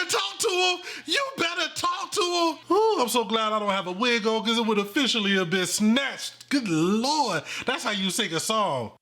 better talk to him. You better talk to him. Ooh, I'm so glad I don't have a wig on because it would officially have been snatched. Good Lord. That's how you sing a song.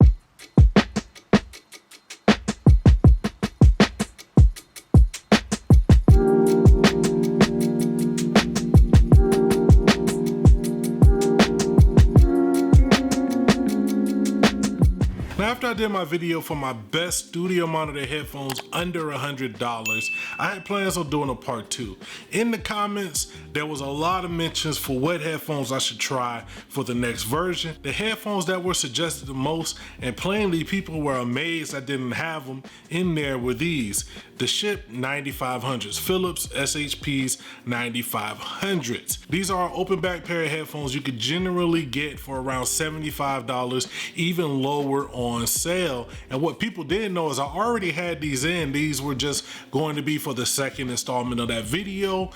Now, after I did my video for my best studio monitor headphones under $100, I had plans on doing a part 2. In the comments, there was a lot of mentions for what headphones I should try for the next version. The headphones that were suggested the most, and plainly people were amazed I didn't have them in there, were these. The SHP9500s, Philips SHP9500s. These are an open back pair of headphones you could generally get for around $75, even lower on sale. And what people didn't know is I already had these in. These were just going to be for the second installment of that video.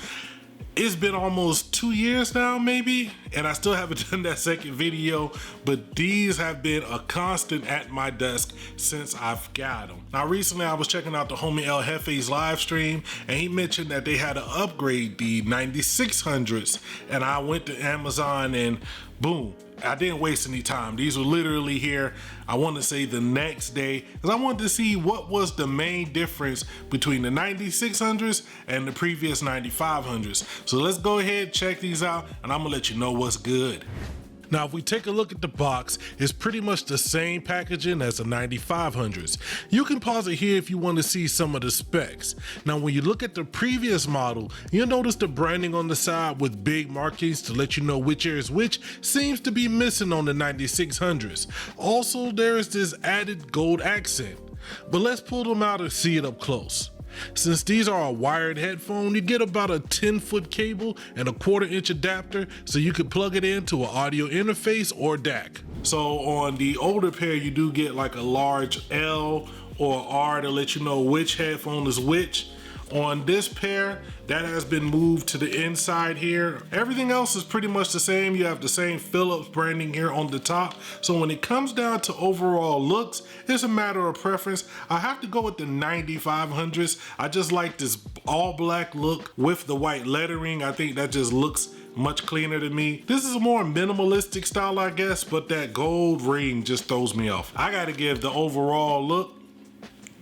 It's been almost 2 years now, maybe, and I still haven't done that second video, but these have been a constant at my desk since I've got them. Now, recently I was checking out the homie El Jefe's live stream, and he mentioned that they had to upgrade the 9600s, and I went to Amazon and boom, I didn't waste any time. These were literally here, I want to say the next day, because I wanted to see what was the main difference between the 9600s and the previous 9500s. So let's go ahead, check these out, and I'm gonna let you know what's good. Now, if we take a look at the box, it's pretty much the same packaging as the 9500s. You can pause it here if you want to see some of the specs. Now, when you look at the previous model, you'll notice the branding on the side with big markings to let you know which ear is which seems to be missing on the 9600s. Also, there is this added gold accent. But let's pull them out and see it up close. Since these are a wired headphone, you get about a 10-foot cable and a 1/4-inch adapter so you can plug it into an audio interface or DAC. So on the older pair, you do get like a large L or R to let you know which headphone is which. On this pair, that has been moved to the inside here. Everything else is pretty much the same. You have the same Philips branding here on the top. So when it comes down to overall looks, it's a matter of preference. I have to go with the 9500s. I just like this all black look with the white lettering. I think that just looks much cleaner to me. This is a more minimalistic style, I guess, but that gold ring just throws me off. I gotta give the overall look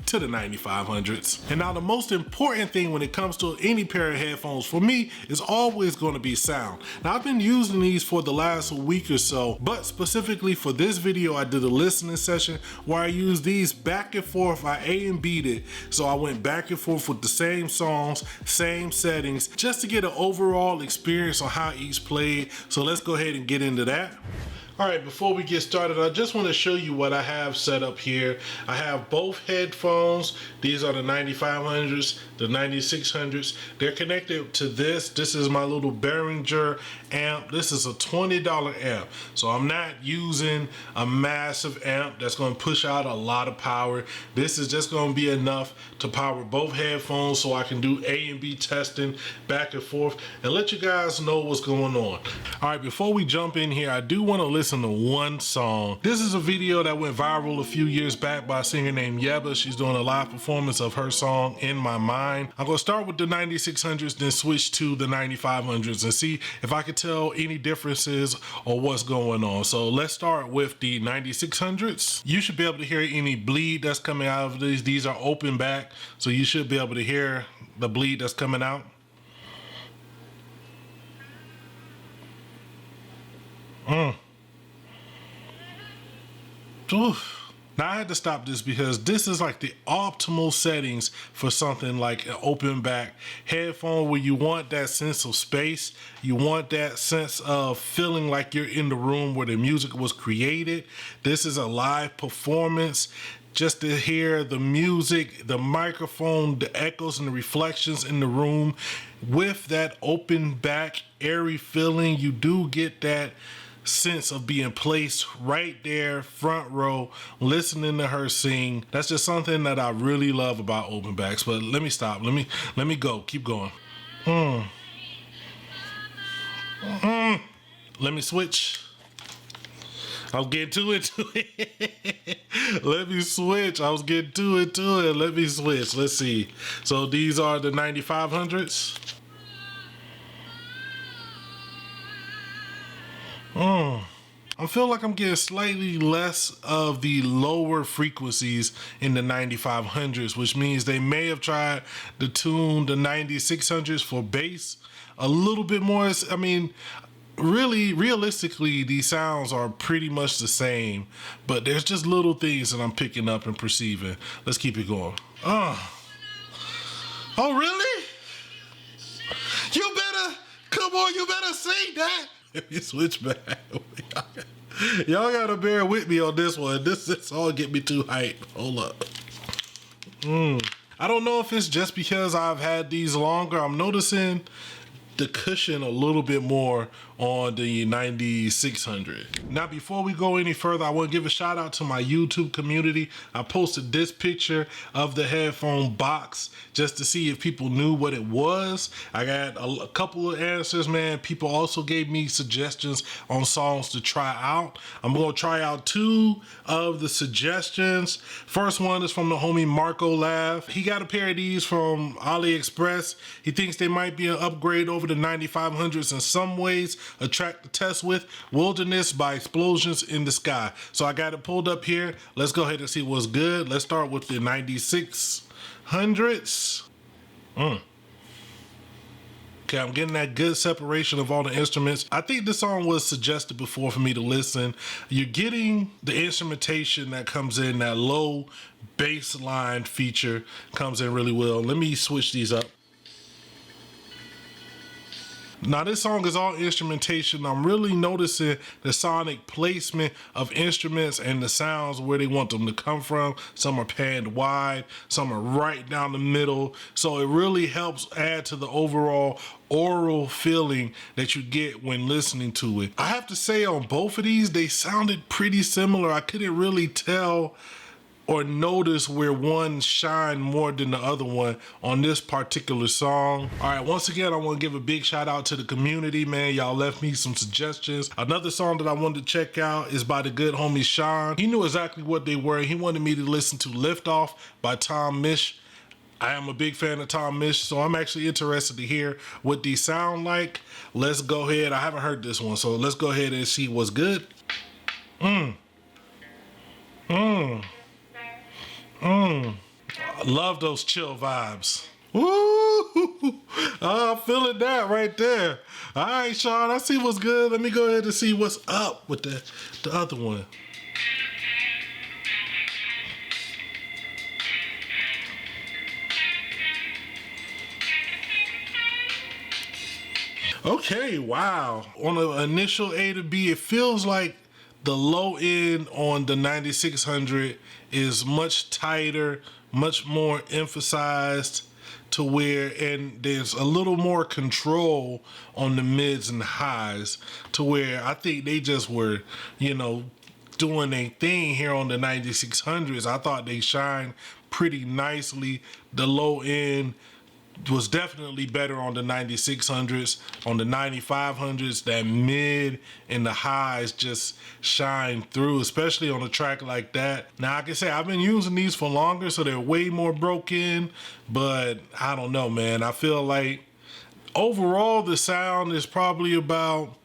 to the 9500s. And now the most important thing when it comes to any pair of headphones for me is always going to be sound. Now, I've been using these for the last week or so, but specifically for this video I did a listening session where I used these back and forth. I A and B'd it, so I went back and forth with the same songs, same settings, just to get an overall experience on how each played. So let's go ahead and get into that. Alright, before we get started, I just want to show you what I have set up here. I have both headphones. These are the 9500s, the 9600s. They're connected to this. This is my little Behringer amp. This is a $20 amp. So I'm not using a massive amp that's going to push out a lot of power. This is just going to be enough to power both headphones so I can do A and B testing back and forth and let you guys know what's going on. Alright, before we jump in here, I do want to listen to one song. This is a video that went viral a few years back by a singer named Yeba. She's doing a live performance of her song In My Mind. I'm going to start with the 9600s, then switch to the 9500s and see if I can tell any differences or what's going on. So let's start with the 9600s. You should be able to hear any bleed that's coming out of these. These are open back, so you should be able to hear the bleed that's coming out. Oof. Now I had to stop this because this is like the optimal settings for something like an open back headphone where you want that sense of space. You want that sense of feeling like you're in the room where the music was created. This is a live performance. Just to hear the music, the microphone, the echoes and the reflections in the room with that open back, airy feeling, you do get that sense of being placed right there, front row, listening to her sing. That's just something that I really love about open backs. But let me stop. Let me go. Keep going. Let me switch. I'm getting too into it. Let me switch. I was getting too into it. Let me switch. Let's see. So these are the 9500s. I feel like I'm getting slightly less of the lower frequencies in the 9500s, which means they may have tried to tune the 9600s for bass a little bit more. I mean, really, realistically, these sounds are pretty much the same, but there's just little things that I'm picking up and perceiving. Let's keep it going. Oh, really? You better, come on, you better sing that. If you switch back, y'all gotta bear with me on this one. This all get me too hyped. Hold up. I don't know if it's just because I've had these longer. I'm noticing the cushion a little bit more on the 9600. Now, before we go any further, I want to give a shout out to my YouTube community. I posted this picture of the headphone box just to see if people knew what it was. I got a couple of answers, man. People also gave me suggestions on songs to try out. I'm going to try out 2 of the suggestions. First one is from the homie Marco Lav. He got a pair of these from AliExpress. He thinks they might be an upgrade over the 9500s in some ways. A track to test with, Wilderness by Explosions in the Sky. So I got it pulled up here. Let's go ahead and see what's good. Let's start with the 9600s. Okay, I'm getting that good separation of all the instruments. I think this song was suggested before for me to listen. You're getting the instrumentation that comes in, that low bass line feature comes in really well. Let me switch these up. Now this song is all instrumentation. I'm really noticing the sonic placement of instruments and the sounds where they want them to come from. Some are panned wide, some are right down the middle. So it really helps add to the overall oral feeling that you get when listening to it. I have to say on both of these, they sounded pretty similar. I couldn't really tell or notice where one shined more than the other one on this particular song. All right, once again, I want to give a big shout out to the community, man. Y'all left me some suggestions. Another song that I wanted to check out is by the good homie Sean. He knew exactly what they were. He wanted me to listen to Lift Off by Tom Misch. I am a big fan of Tom Misch, so I'm actually interested to hear what these sound like. Let's go ahead. I haven't heard this one, so let's go ahead and see what's good. I love those chill vibes. Woo! I'm feeling that right there. All right, Sean, I see what's good. Let me go ahead and see what's up with the other one. Okay, wow. On the initial A to B, it feels like the low end on the 9600 is much tighter, much more emphasized to where, and there's a little more control on the mids and highs to where I think they just were, you know, doing a thing here on the 9600s. I thought they shined pretty nicely. The low end was definitely better on the 9600s. On the 9500s, that mid and the highs just shine through, especially on a track like that. Now, I can say I've been using these for longer, so they're way more broken, but I don't know, man. I feel like overall the sound is probably about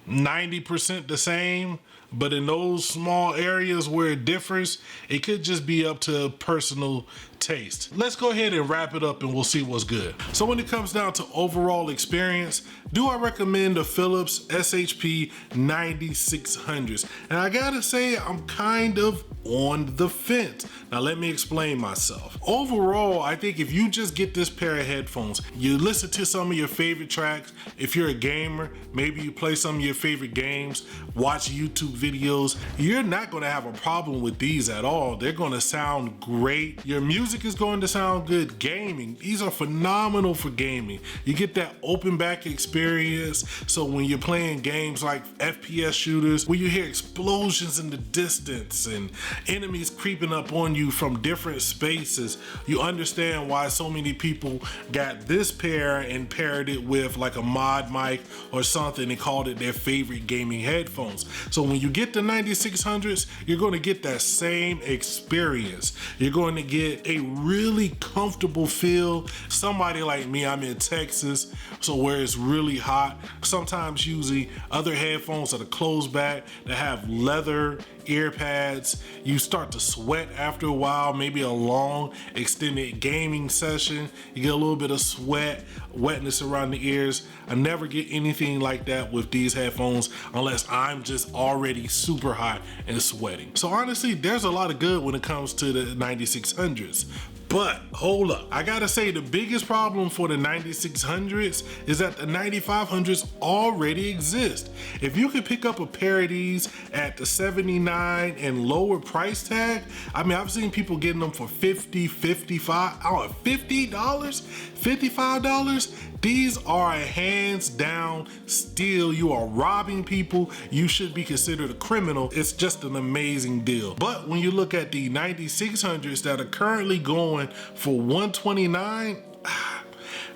90% the same, but in those small areas where it differs, it could just be up to personal taste. Let's go ahead and wrap it up and we'll see what's good. So when it comes down to overall experience, do I recommend the Philips SHP9600s? And I gotta say, I'm kind of on the fence. Now let me explain myself. Overall, I think if you just get this pair of headphones, you listen to some of your favorite tracks. If you're a gamer, maybe you play some of your favorite games, watch YouTube videos, you're not gonna have a problem with these at all. They're gonna sound great. Your music Music is going to sound good. Gaming, these are phenomenal for gaming. You get that open back experience. So when you're playing games like FPS shooters, where you hear explosions in the distance and enemies creeping up on you from different spaces, you understand why so many people got this pair and paired it with like a mod mic or something and called it their favorite gaming headphones. So when you get the 9600s, you're going to get that same experience. You're going to get a really comfortable feel. Somebody like me, I'm in Texas, so where it's really hot, sometimes using other headphones that are closed back that have leather ear pads, you start to sweat after a while. Maybe a long extended gaming session, you get a little bit of sweat, wetness around the ears. I never get anything like that with these headphones unless I'm just already super hot and sweating. So honestly, there's a lot of good when it comes to the 9600s. But hold up, I gotta say the biggest problem for the 9600s is that the 9500s already exist. If you could pick up a pair of these at the $79 and lower price tag, I mean, I've seen people getting them for $50, $55, $50, $55. These are a hands down steal. You are robbing people. You should be considered a criminal. It's just an amazing deal. But when you look at the 9600s that are currently going for $129,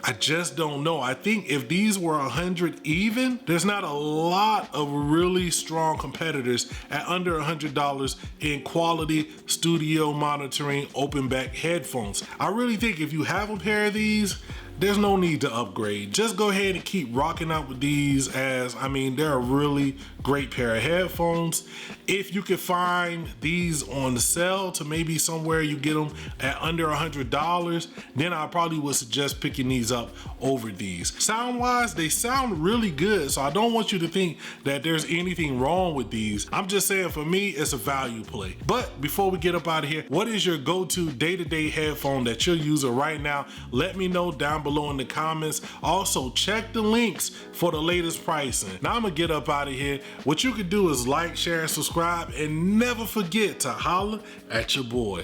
I just don't know. I think if these were 100 even, there's not a lot of really strong competitors at under $100 in quality studio monitoring open back headphones. I really think if you have a pair of these, there's no need to upgrade. Just go ahead and keep rocking out with these, as I mean, they're a really great pair of headphones. If you could find these on sale to maybe somewhere you get them at under $100, then I probably would suggest picking these up over these. Sound wise, they sound really good, so I don't want you to think that there's anything wrong with these. I'm just saying, for me, it's a value play. But before we get up out of here, what is your go-to day-to-day headphone that you're using right now? Let me know down below in the comments. Also, check the links for the latest pricing. Now I'm gonna get up out of here. What you can do is like, share, and subscribe, and never forget to holler at your boy.